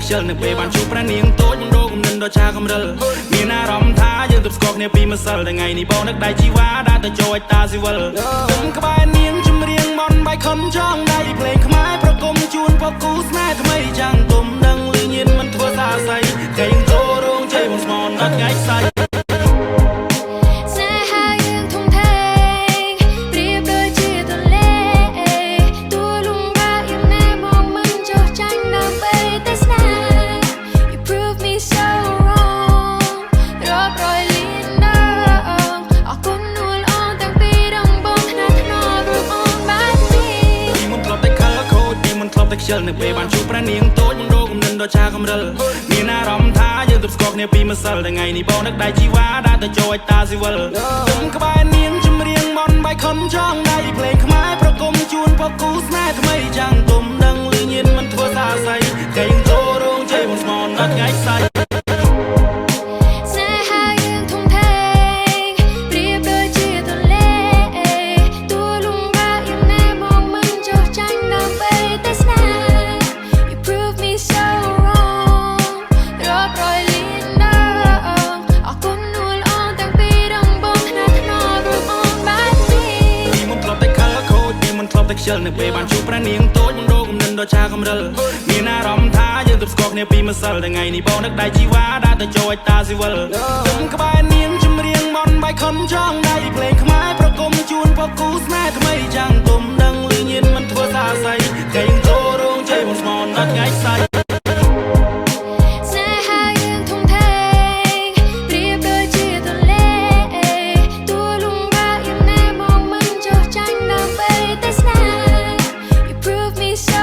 ខ្ជិលនៅពេលបានជួបព្រះនាងតូចមិនរកគំនិតដ៏ឆាកំរិលមានអារម្មណ៍ថាយើងទប់ស្កកគ្នាពីម្សិលថ្ងៃនេះបងនឹកដៃជីវ៉ាដើរទៅចូលឲ្យតាស៊ីវិលខ្ញុំក្បែរនាងចម្រៀងមន់បាយខុនចង់ដៃភ្លេងខ្មែរប្រគំជូនពពគូស្នេហ៍ថ្មីចាំងទុំដឹងលឺញៀនមិនធ្វើសាស័យគេយើងចូលរោងជ័យបងស្មនអត់ថ្ងៃស្អែកខ្ជិលនៅពេលបានជួបព្រះនាងតូចមិនរកគំនិតដ៏ឆាកំរិលមានអារម្មណ៍ថាយើងទប់ស្កកគ្នាពីម្សិលថ្ងៃនេះបងនឹកដៃជីវ៉ាដើរទៅចូលឲ្យតាស៊ីវិលខ្ញុំក្បែរនាងចម្រៀងមន់បាយខុនចង់ដៃភ្លេងខ្មែរប្រគំជូនពពគូស្នេហ៍ថ្មីចាំងទុំដឹងលឺញៀនមិនធ្វើសាស័យគេយើងចូលរោងជ័យបងស្មនអត់ថ្ងៃស្អែកខ្ជិលនៅពេលបានជួបព្រះនាងតូចមិនរកគំនិតដ៏ឆាកំរិលមានអារម្មណ៍ថាយើងទប់ស្កកគ្នាពីម្សិលថ្ងៃនេះបងនឹកដៃជីវ៉ាដើរទៅចូលឲ្យតាស៊ីវិលខ្ញុំក្បែរនាងចម្រៀងមន់បាយខុនចង់ដៃភ្លេងខ្មែរប្រគំជូនពពគូស្នេហ៍ថ្មីចាំងទុំដឹងលឺញៀនមិនធ្វើសាស័យគេយើងចូលរោងជ័យបងស្មនអត់ថ្ងៃស្អែកMe so